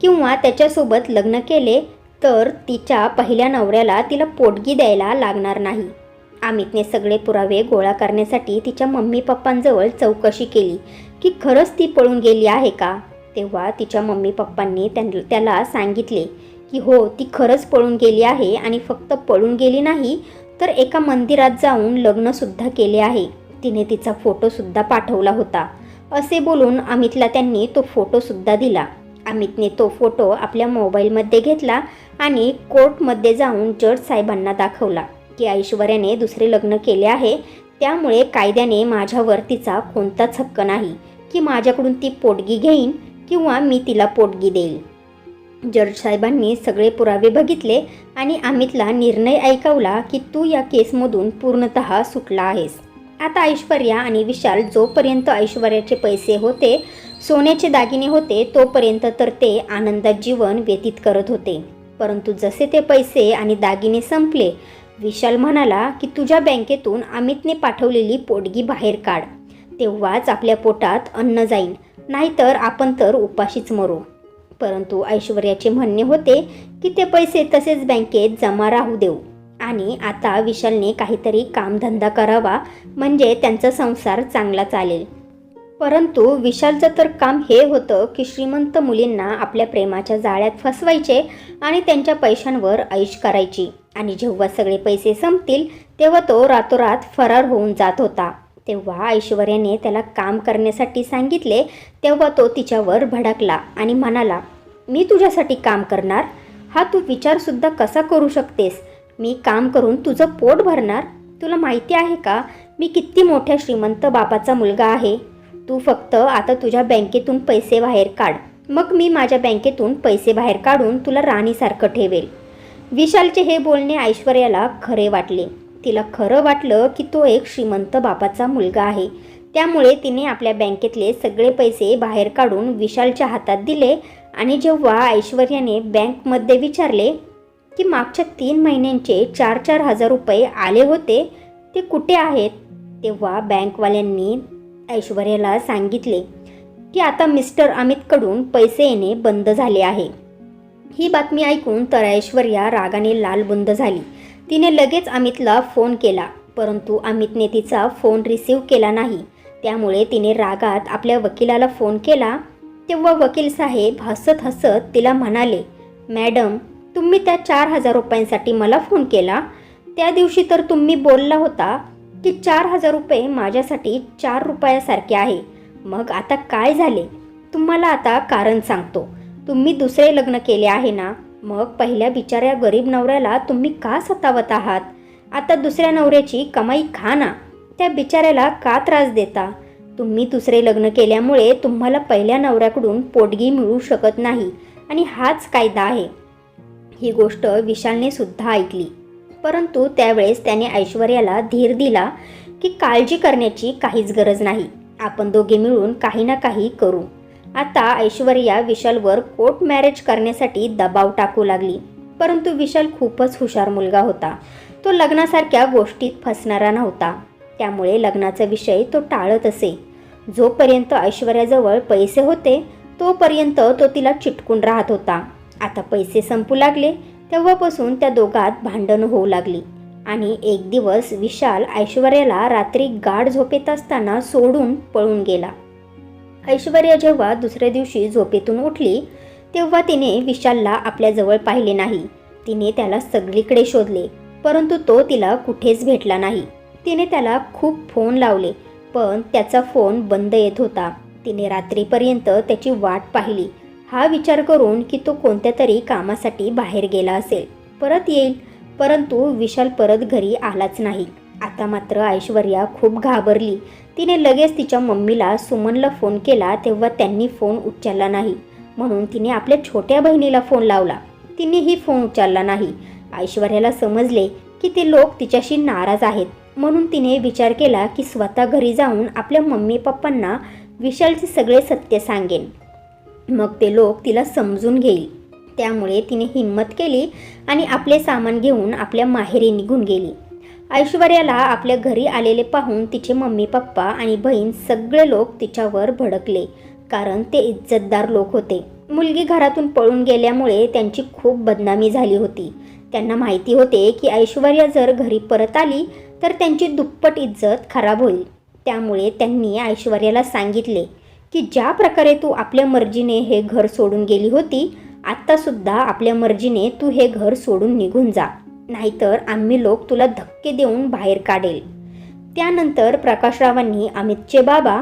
किंवा त्याच्यासोबत लग्न केले तर तिच्या पहिल्या नवऱ्याला तिला पोटगी द्यायला लागणार नाही. अमितने सगळे पुरावे गोळा करण्यासाठी तिच्या मम्मी पप्पांजवळ चौकशी केली की खरंच ती पळून गेली आहे का. तेव्हा तिच्या मम्मी पप्पांनी त्याला सांगितले की हो, ती खरंच पळून गेली आहे आणि फक्त पळून गेली नाही तर एका मंदिरात जाऊन लग्नसुद्धा केले आहे. तिने तिचा फोटोसुद्धा पाठवला होता. असे बोलून अमितला त्यांनी तो फोटोसुद्धा दिला. अमितने तो फोटो आपल्या मोबाईलमध्ये घेतला आणि कोर्टमध्ये जाऊन जज साहेबांना दाखवला की ऐश्वर्याने दुसरे लग्न केले आहे, त्यामुळे कायद्याने माझ्यावर तिचा कोणताच हक्क नाही की माझ्याकडून ती पोटगी घेईन किंवा मी तिला पोटगी देईल. जज साहेबांनी सगळे पुरावे बघितले आणि अमितला निर्णय ऐकवला की तू या केसमधून पूर्णतः सुटला आहेस. आता ऐश्वर्या आणि विशाल जोपर्यंत ऐश्वर्याचे पैसे होते, सोन्याचे दागिने होते, तोपर्यंत तर ते आनंदात जीवन व्यतीत करत होते. परंतु जसे ते पैसे आणि दागिने संपले, विशाल म्हणाला की तुझ्या बँकेतून अमितने पाठवलेली पोटगी बाहेर काढ, तेव्हाच आपल्या पोटात अन्न जाईल, नाहीतर आपण तर उपाशीच मरू. परंतु ऐश्वर्याचे म्हणणे होते की ते पैसे तसेच बँकेत जमा राहू देऊ आणि आता विशालने काहीतरी कामधंदा करावा, म्हणजे त्यांचा संसार चांगला चालेल. परंतु विशालचं तर काम हे होतं की श्रीमंत मुलींना आपल्या प्रेमाच्या जाळ्यात फसवायचे आणि त्यांच्या पैशांवर ऐश करायची. आणि जेव्हा सगळे पैसे संपतील तेव्हा तो रातोरात फरार होऊन जात होता. तेव्हा ऐश्वर्याने त्याला काम करण्यासाठी सांगितले. तेव्हा तो तिच्यावर भडकला आणि म्हणाला, मी तुझ्यासाठी काम करणार? हा तू विचारसुद्धा कसा करू शकतेस? मी काम करून तुझं पोट भरणार? तुला माहिती आहे का मी किती मोठ्या श्रीमंत बापाचा मुलगा आहे. तू फक्त आता तुझ्या बँकेतून पैसे बाहेर काढ, मग मी माझ्या बँकेतून पैसे बाहेर काढून तुला राणीसारखं ठेवेल. विशालचे हे बोलणे ऐश्वर्याला खरे वाटले. तिला खरं वाटलं की तो एक श्रीमंत बापाचा मुलगा आहे. त्यामुळे तिने आपल्या बँकेतले सगळे पैसे बाहेर काढून विशालच्या हातात दिले. आणि जेव्हा ऐश्वर्याने बँकमध्ये विचारले की मागच्या 3 महिन्यांचे 4-4 हजार रुपये आले होते ते कुठे आहेत, तेव्हा बँकवाल्यांनी ऐश्वर्याला सांगितले की आता मिस्टर अमितकडून पैसे येणे बंद झाले आहे. ही बातमी ऐकून तर ऐश्वर्या रागाने लालबुंद झाली. तिने लगेच अमितला फोन केला, परंतु अमितने तिचा फोन रिसीव्ह केला नाही. त्यामुळे तिने रागात आपल्या वकिलाला फोन केला. तेव्हा वकील साहेब हसत हसत तिला म्हणाले, मॅडम, तुम्ही त्या 4,000 रुपयांसाठी मला फोन केला. त्या दिवशी तर तुम्ही बोलला होता की 4,000 रुपये माझ्यासाठी 4 रुपयासारखे आहे. मग आता काय झाले? तुम्हाला आता कारण सांगतो. तुम्ही दुसरे लग्न केले आहे ना, मग पहिल्या बिचाऱ्या गरीब नवऱ्याला तुम्ही का सतावत आहात? आता दुसऱ्या नवऱ्याची कमाई खा ना, त्या बिचाऱ्याला का त्रास देता? तुम्ही दुसरे लग्न केल्यामुळे तुम्हाला पहिल्या नवऱ्याकडून पोटगी मिळू शकत नाही आणि हाच कायदा आहे. ही गोष्ट विशालने सुद्धा ऐकली, परंतु त्यावेळेस त्याने ऐश्वर्याला धीर दिला की काळजी करण्याची काहीच गरज नाही, आपण दोघे मिळून काही ना काही करू. आता ऐश्वर्या विशालवर कोर्ट मॅरेज करण्यासाठी दबाव टाकू लागली. परंतु विशाल खूपच हुशार मुलगा होता. तो लग्नासारख्या गोष्टीत फसणारा नव्हता. त्यामुळे लग्नाचा विषय तो टाळत असे. जोपर्यंत ऐश्वर्याजवळ पैसे होते तोपर्यंत तो तिला चिटकून राहत होता. आता पैसे संपू लागले तेव्हापासून त्या दोघात भांडणं होऊ लागली. आणि एक दिवस विशाल ऐश्वर्याला रात्री गाढ झोपेत असताना सोडून पळून गेला. ऐश्वर्या जेव्हा दुसऱ्या दिवशी झोपेतून उठली तेव्हा तिने विशालला आपल्याजवळ पाहिले नाही. तिने त्याला सगळीकडे शोधले, परंतु तो तिला कुठेच भेटला नाही. तिने त्याला खूप फोन लावले, पण त्याचा फोन बंद येत होता. तिने रात्रीपर्यंत त्याची वाट पाहिली, हा विचार करून की तो कोणत्या तरी कामासाठी बाहेर गेला असेल, परत येईल. परंतु विशाल परत घरी आलाच नाही. आता मात्र ऐश्वर्या खूप घाबरली. तिने लगेच तिच्या मम्मीला सुमनला फोन केला, तेव्हा त्यांनी फोन उचलला नाही. म्हणून तिने आपल्या छोट्या बहिणीला फोन लावला, तिनेही फोन उचलला नाही. ऐश्वर्याला समजले की ते लोक तिच्याशी नाराज आहेत. म्हणून तिने विचार केला की स्वतः घरी जाऊन आपल्या मम्मी पप्पांना विशालचे सगळे सत्य सांगेन, मग ते लोक तिला समजून घेईल. त्यामुळे तिने हिम्मत केली आणि आपले सामान घेऊन आपल्या माहेरी निघून गेली. ऐश्वर्याला आपल्या घरी आलेले पाहून तिचे मम्मी पप्पा आणि बहीण सगळे लोक तिच्यावर भडकले, कारण ते इज्जतदार लोक होते. मुलगी घरातून पळून गेल्यामुळे त्यांची खूप बदनामी झाली होती. त्यांना माहिती होते की ऐश्वर्या जर घरी परत आली तर त्यांची दुप्पट इज्जत खराब होईल. त्यामुळे त्यांनी ऐश्वर्याला सांगितले की ज्या प्रकारे तू आपल्या मर्जीने हे घर सोडून गेली होती, आत्तासुद्धा आपल्या मर्जीने तू हे घर सोडून निघून जा, नाहीतर आम्ही लोक तुला धक्के देऊन बाहेर काढेल. त्यानंतर प्रकाशरावांनी अमितचे बाबा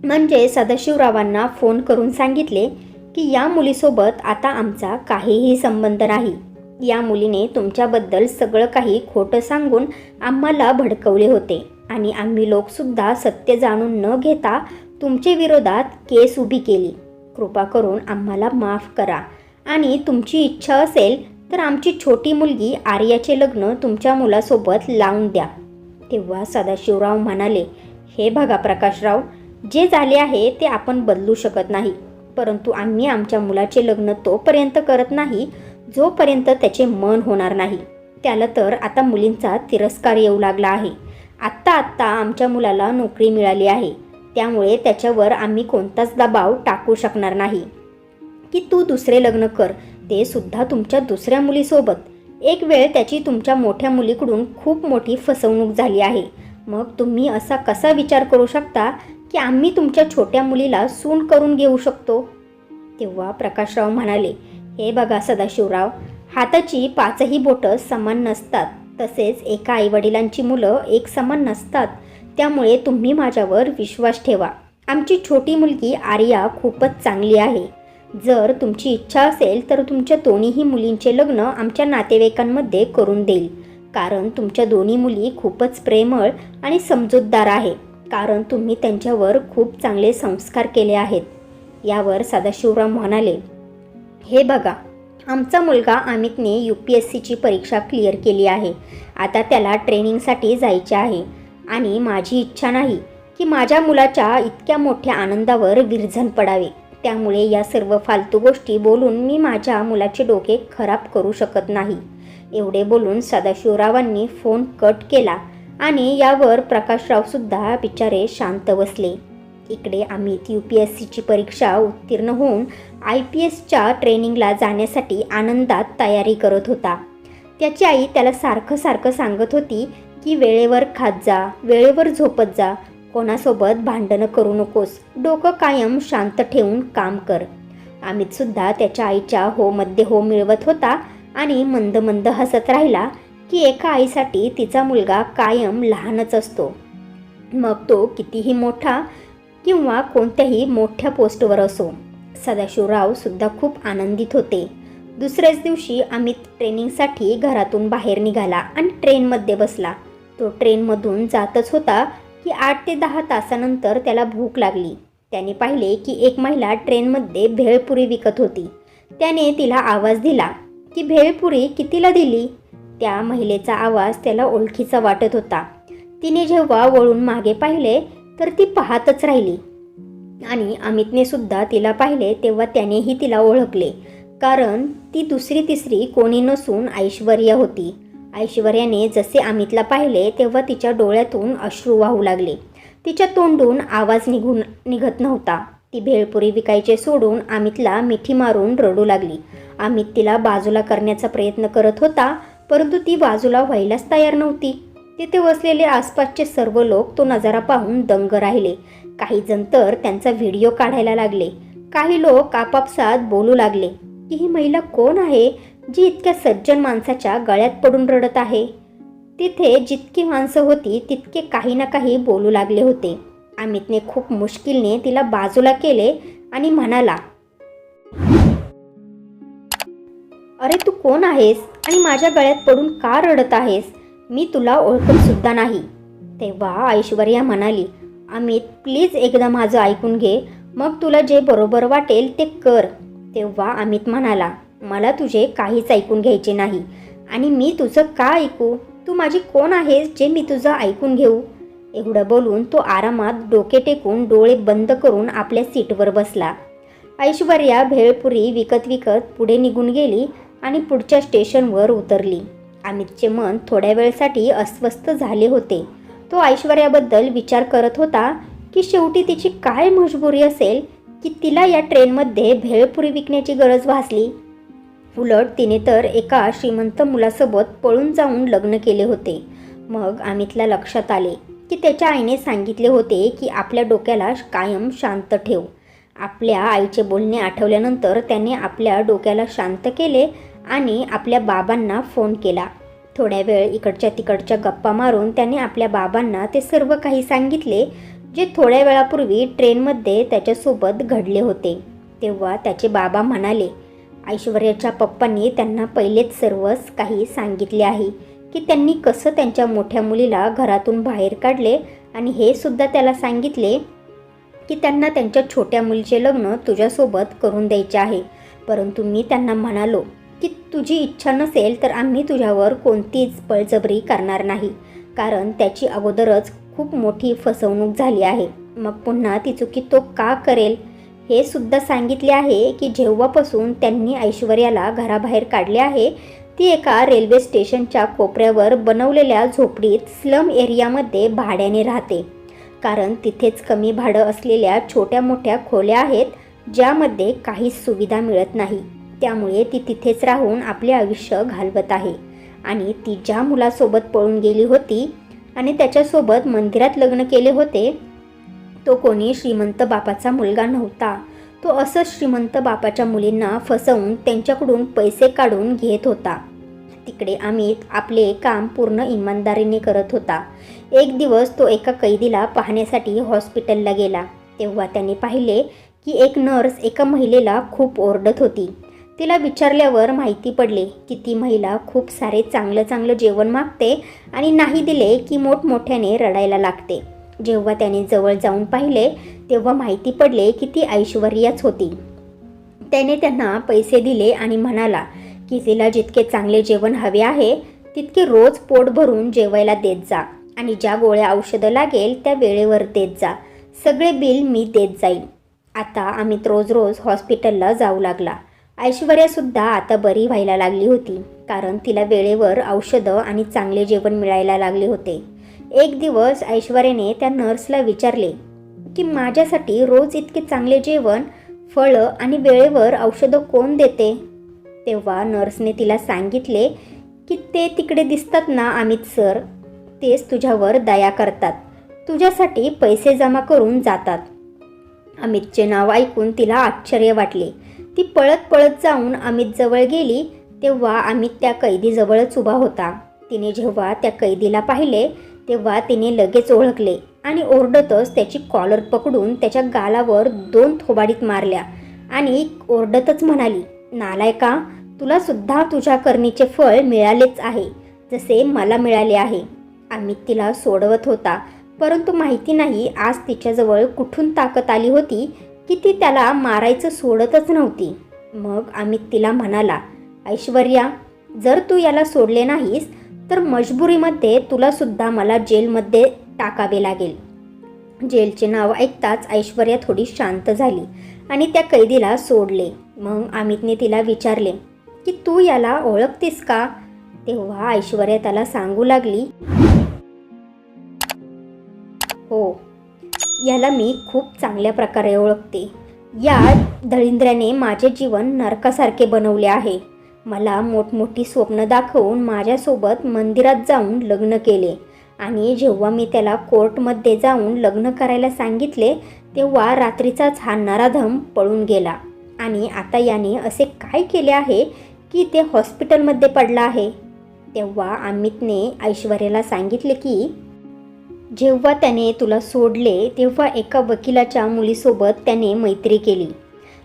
म्हणजे सदाशिवरावांना फोन करून सांगितले की या मुलीसोबत आता आमचा काहीही संबंध नाही. या मुलीने तुमच्याबद्दल सगळं काही खोटं सांगून आम्हाला भडकवले होते आणि आम्ही लोकसुद्धा सत्य जाणून न घेता तुमच्या विरोधात केस उभी केली. कृपा करून आम्हाला माफ करा आणि तुमची इच्छा असेल तर आमची छोटी मुलगी आर्याचे लग्न तुमच्या मुलासोबत लावून द्या. तेव्हा सदाशिवराव म्हणाले, हे बघा प्रकाशराव, जे झाले आहे ते आपण बदलू शकत नाही, परंतु आम्ही आमच्या मुलाचे लग्न तोपर्यंत करत नाही जोपर्यंत त्याचे मन होणार नाही. त्याला तर आता मुलींचा तिरस्कार येऊ लागला आहे. आत्ता आमच्या मुलाला नोकरी मिळाली आहे, त्यामुळे त्याच्यावर आम्ही कोणताच दबाव टाकू शकणार नाही की तू दुसरे लग्न कर, ते सुद्धा तुमच्या दुसऱ्या मुलीसोबत. एक वेळ त्याची तुमच्या मोठ्या मुलीकडून खूप मोठी फसवणूक झाली आहे. मग तुम्ही असा कसा विचार करू शकता की आम्ही तुमच्या छोट्या मुलीला सून करून घेऊ शकतो? तेव्हा प्रकाशराव म्हणाले, हे बघा सदाशिवराव, हाताची 5ही बोटं समान नसतात, तसेच एका आईवडिलांची मुलं एक समान नसतात. त्यामुळे तुम्ही माझ्यावर विश्वास ठेवा. आमची छोटी मुलगी आर्या खूपच चांगली आहे. जर तुमची इच्छा असेल तर तुमच्या दोन्हीही मुलींचे लग्न आमच्या नातेवाईकांमध्ये करून देईल. कारण तुमच्या दोन्ही मुली खूपच प्रेमळ आणि समजूतदार आहे, कारण तुम्ही त्यांच्यावर खूप चांगले संस्कार केले आहेत. यावर सदाशिवराव म्हणाले, हे बघा, आमचा मुलगा अमितने UPSCची परीक्षा क्लिअर केली आहे. आता त्याला ट्रेनिंगसाठी जायचे आहे आणि माझी इच्छा नाही की माझ्या मुलाच्या इतक्या मोठ्या आनंदावर विरजण पडावे. त्यामुळे या सर्व फालतू गोष्टी बोलून मी माझ्या मुलाचे डोके खराब करू शकत नाही. एवढे बोलून सदाशिवरावांनी फोन कट केला आणि यावर प्रकाशरावसुद्धा बिचारे शांत बसले. इकडे अमित UPSCची परीक्षा उत्तीर्ण होऊन IPSच्या ट्रेनिंगला जाण्यासाठी आनंदात तयारी करत होता. त्याची आई त्याला सारखं सांगत होती की वेळेवर खात जा, वेळेवर झोपत जा, कोणासोबत भांडणं करू नकोस, डोकं कायम शांत ठेवून काम कर. अमितसुद्धा त्याच्या आईच्या होमध्ये हो मिळवत होता आणि मंद मंद हसत राहिला की एका आईसाठी तिचा मुलगा कायम लहानच असतो, मग तो कितीही मोठा किंवा कोणत्याही मोठ्या पोस्टवर असो. सदाशिवराव सुद्धा खूप आनंदित होते. दुसऱ्याच दिवशी अमित ट्रेनिंगसाठी घरातून बाहेर निघाला आणि ट्रेनमध्ये बसला. तो ट्रेनमधून जातच होता की 8 ते 10 तासानंतर त्याला भूक लागली. त्याने पाहिले की एक महिला ट्रेनमध्ये भेळपुरी विकत होती. त्याने तिला आवाज दिला की भेळपुरी कितीला दिली? त्या महिलेचा आवाज त्याला ओळखीचा वाटत होता. तिने जेव्हा वळून मागे पाहिले तर ती पाहतच राहिली आणि अमितने सुद्धा तिला पाहिले तेव्हा त्यानेही तिला ओळखले, कारण ती दुसरी तिसरी कोणी नसून ऐश्वर्या होती. ऐश्वर्याने जसे अमितला पाहिले तेव्हा तिच्या डोळ्यातून अश्रू वाहू लागले. तिच्या तोंडून आवाज निघत नव्हता. ती भेळपुरी विकायचे सोडून अमितला मिठी मारून रडू लागली. अमित तिला बाजूला करण्याचा प्रयत्न करत होता, परंतु ती बाजूला व्हायलाच तयार नव्हती. तिथे बसलेले आसपासचे सर्व लोक तो नजारा पाहून दंग राहिले. काही जण तर त्यांचा व्हिडिओ काढायला लागले. काही लोक आपापसात बोलू लागले की ही महिला कोण आहे जी इतक्या सज्जन माणसाच्या गळ्यात पडून रडत आहे. तिथे जितकी माणसं होती तितके काही ना काही बोलू लागले होते. अमितने खूप मुश्किलने तिला बाजूला केले आणि म्हणाला, अरे तू कोण आहेस आणि माझ्या गळ्यात पडून का रडत आहेस? मी तुला ओळखत सुद्धा नाही. तेव्हा ऐश्वर्या म्हणाली, अमित प्लीज एकदा माझं ऐकून घे, मग तुला जे बरोबर वाटेल ते कर. तेव्हा अमित म्हणाला, मला तुझे काहीच ऐकून घ्यायचे नाही आणि मी तुझं का ऐकू? तू माझी कोण आहेस जे मी तुझं ऐकून घेऊ? एवढं बोलून तो आरामात डोके टेकून डोळे बंद करून आपल्या सीटवर बसला. ऐश्वर्या भेळपुरी विकत पुढे निघून गेली आणि पुढच्या स्टेशनवर उतरली. अमितचे मन थोड्या वेळसाठी अस्वस्थ झाले होते. तो ऐश्वर्याबद्दल विचार करत होता की शेवटी तिची काय मजबुरी असेल की तिला या ट्रेनमध्ये भेळपुरी विकण्याची गरज भासली. उलट तिने तर एका श्रीमंत मुलासोबत पळून जाऊन लग्न केले होते. मग अमितला लक्षात आले की त्याच्या आईने सांगितले होते की आपल्या डोक्याला कायम शांत ठेव. आपल्या आईचे बोलणे आठवल्यानंतर त्याने आपल्या डोक्याला शांत केले आणि आपल्या बाबांना फोन केला. थोड्या वेळ इकडच्या तिकडच्या गप्पा मारून त्याने आपल्या बाबांना ते सर्व काही सांगितले जे थोड्या वेळापूर्वी ट्रेनमध्ये त्याच्यासोबत घडले होते. तेव्हा त्याचे बाबा म्हणाले, ऐश्वर्याच्या पप्पांनी त्यांना पहिलेच सर्वच काही सांगितले आहे की त्यांनी कसं त्यांच्या मोठ्या मुलीला घरातून बाहेर काढले आणि हे सुद्धा त्याला सांगितले की त्यांना त्यांच्या छोट्या मुलीचे लग्न तुझ्यासोबत करून द्यायचे आहे. परंतु मी त्यांना म्हणालो की तुझी इच्छा नसेल तर आम्ही तुझ्यावर कोणतीच बळजबरी करणार नाही, कारण त्याची अगोदरच खूप मोठी फसवणूक झाली आहे. मग पुन्हा ती चुकी तो का करेल? हे सुद्धा सांगितले आहे की जेव्हापासून त्यांनी ऐश्वर्याला घराबाहेर काढले आहे ती एका रेल्वे स्टेशनच्या कोपऱ्यावर बनवलेल्या झोपडीत स्लम एरियामध्ये भाड्याने राहते, कारण तिथेच कमी भाडं असलेल्या छोट्या मोठ्या खोल्या आहेत ज्यामध्ये काहीच सुविधा मिळत नाही. त्यामुळे ती तिथेच राहून आपले आयुष्य घालवत आहे. आणि ती ज्या मुलासोबत पळून गेली होती आणि त्याच्यासोबत मंदिरात लग्न केले होते तो कोणी श्रीमंत बापाचा मुलगा नव्हता. तो असंच श्रीमंत बापाच्या मुलींना फसवून त्यांच्याकडून पैसे काढून घेत होता. तिकडे अमित आपले काम पूर्ण इमानदारीने करत होता. एक दिवस तो एका कैदीला पाहण्यासाठी हॉस्पिटलला गेला. तेव्हा त्याने पाहिले की एक नर्स एका महिलेला खूप ओरडत होती. तिला विचारल्यावर माहिती पडले की ती महिला खूप सारे चांगलं चांगलं जेवण मागते आणि नाही दिले की मोठमोठ्याने रडायला लागते. जेव्हा त्याने जवळ जाऊन पाहिले तेव्हा माहिती पडले की ती ऐश्वर्याच होती. त्याने त्यांना पैसे दिले आणि म्हणाला की तिला जितके चांगले जेवण हवे आहे तितके रोज पोट भरून जेवायला देत जा आणि ज्या गोळ्या औषधं लागेल त्या वेळेवर देत जा. सगळे बिल मी देत जाईल. आता अमित रोज रोज हॉस्पिटलला जाऊ लागला. ऐश्वर्यासुद्धा आता बरी व्हायला लागली होती कारण तिला वेळेवर औषधं आणि चांगले जेवण मिळायला लागले होते. एक दिवस ऐश्वर्याने त्या नर्सला विचारले की माझ्यासाठी रोज इतके चांगले जेवण, फळं आणि वेळेवर औषधं कोण देते? तेव्हा नर्सने तिला सांगितले की ते तिकडे दिसतात ना अमित सर, तेच तुझ्यावर दया करतात, तुझ्यासाठी पैसे जमा करून जातात. अमितचे नाव ऐकून तिला आश्चर्य वाटले. ती पळत पळत जाऊन अमितजवळ गेली तेव्हा अमित त्या कैदीजवळच उभा होता. तिने जेव्हा त्या कैदीला पाहिले तेव्हा तिने लगेच ओळखले आणि ओरडतच त्याची कॉलर पकडून त्याच्या गालावर 2 थोबाडीत मारल्या आणि ओरडतच म्हणाली, नालायका, तुला सुद्धा तुझ्या करणीचे फळ मिळालेच आहे जसे मला मिळाले आहे. अमित तिला सोडवत होता परंतु माहिती नाही आज तिच्याजवळ कुठून ताकद आली होती की ती त्याला मारायचं सोडतच नव्हती. मग अमित तिला म्हणाला, ऐश्वर्या, जर तू याला सोडले नाहीस तर मजबुरीमध्ये तुला सुद्धा मला जेलमध्ये टाकावे लागेल. जेलचे नाव ऐकताच ऐश्वर्या थोडी शांत झाली आणि त्या कैदीला सोडले. मग अमितने तिला विचारले की तू याला ओळखतेस का? तेव्हा ऐश्वर्या त्याला सांगू लागली, हो, याला मी खूप चांगल्या प्रकारे ओळखते. या दळिंद्र्याने माझे जीवन नरकासारखे बनवले आहे. मला मोठमोठी स्वप्न दाखवून माझ्यासोबत मंदिरात जाऊन लग्न केले आणि जेव्हा मी त्याला कोर्टमध्ये जाऊन लग्न करायला सांगितले तेव्हा रात्रीचाच हा नराधम पळून गेला आणि आता याने असे काय केले आहे की ते हॉस्पिटलमध्ये पडला आहे. तेव्हा अमितने ऐश्वर्याला सांगितले की जेव्हा त्याने तुला सोडले तेव्हा एका वकिलाच्या मुलीसोबत त्याने मैत्री केली.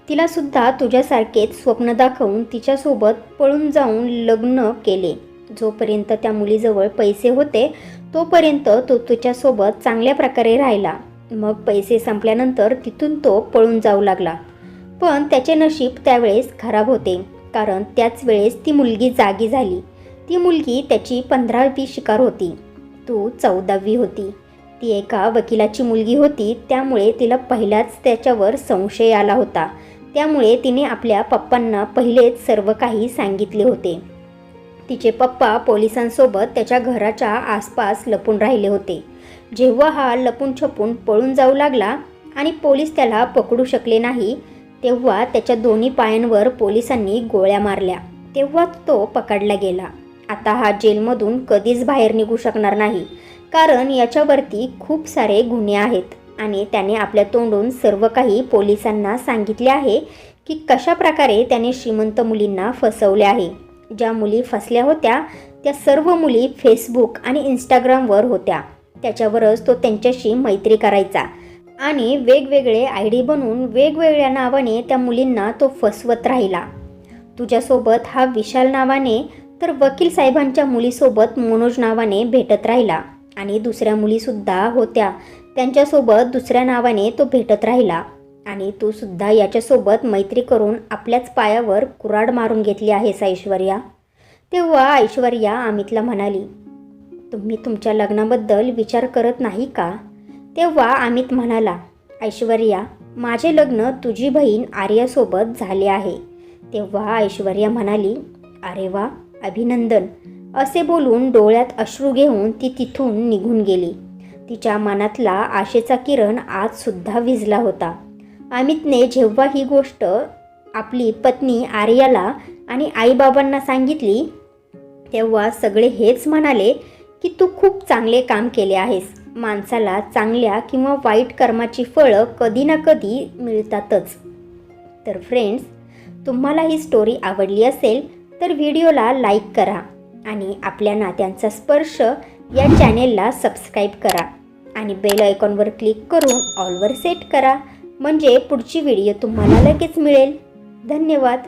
तिलासुद्धा तुझ्यासारखेच स्वप्न दाखवून तिच्यासोबत पळून जाऊन लग्न केले. जोपर्यंत त्या मुलीजवळ पैसे होते तोपर्यंत तो तिच्यासोबत चांगल्या प्रकारे राहिला. मग पैसे संपल्यानंतर तिथून तो पळून जाऊ लागला. पण त्याचे नशीब त्यावेळेस खराब होते कारण त्याच वेळेस ती मुलगी जागी झाली. ती मुलगी त्याची 15वी शिकार होती. तू 14वी होती. ती एका वकिलाची मुलगी होती त्यामुळे तिला पहिलाच त्याच्यावर संशय आला होता. त्यामुळे तिने आपल्या पप्पांना पहिलेच सर्व काही सांगितले होते. तिचे पप्पा पोलिसांसोबत त्याच्या घराच्या आसपास लपून राहिले होते. जेव्हा हा लपून छपून पळून जाऊ लागला आणि पोलीस त्याला पकडू शकले नाही तेव्हा त्याच्या दोन्ही पायांवर पोलिसांनी गोळ्या मारल्या. तेव्हा तो पकडला गेला. आता हा जेलमधून कधीच बाहेर निघू शकणार नाही कारण याच्यावरती खूप सारे गुन्हे आहेत आणि त्याने आपल्या तोंडून सर्व काही पोलिसांना सांगितले आहे की कशा प्रकारे त्याने श्रीमंत मुलींना फसवले आहे. ज्या मुली फसल्या होत्या त्या सर्व मुली फेसबुक आणि इंस्टाग्रामवर होत्या. त्याच्यावरच तो त्यांच्याशी मैत्री करायचा आणि वेगवेगळे ID बनवून वेगवेगळ्या नावाने त्या मुलींना तो फसवत राहिला. तुझ्यासोबत हा विशाल नावाने तर वकील साहेबांच्या मुलीसोबत मनोज नावाने भेटत राहिला आणि दुसऱ्या मुलीसुद्धा होत्या त्यांच्यासोबत दुसऱ्या नावाने तो भेटत राहिला आणि तू सुद्धा याच्यासोबत मैत्री करून आपल्याच पायावर कुऱ्हाड मारून घेतली आहेस ऐश्वर्या. तेव्हा ऐश्वर्या अमितला म्हणाली, तुम्ही तुमच्या लग्नाबद्दल विचार करत नाही का? तेव्हा अमित म्हणाला, ऐश्वर्या, माझे लग्न तुझी बहीण आर्यासोबत झाले आहे. तेव्हा ऐश्वर्या म्हणाली, अरे वा, अभिनंदन. असे बोलून डोळ्यात अश्रू घेऊन ती तिथून निघून गेली. तिच्या मनातला आशेचा किरण आजसुद्धा विझला होता. अमितने जेव्हा ही गोष्ट आपली पत्नी आर्याला आणि आईबाबांना सांगितली तेव्हा सगळे हेच म्हणाले की तू खूप चांगले काम केले आहेस. माणसाला चांगल्या किंवा वाईट कर्माची फळं कधी ना कधी मिळतातच. तर फ्रेंड्स, तुम्हाला ही स्टोरी आवडली असेल तर व्हिडिओला लाईक करा आणि आपल्या नात्यांचा स्पर्श या चॅनेलला सबस्क्राईब करा आणि बेल आयकॉनवर क्लिक करून ऑलवर सेट करा म्हणजे पुढची व्हिडिओ तुम्हाला लगेच मिळेल. धन्यवाद.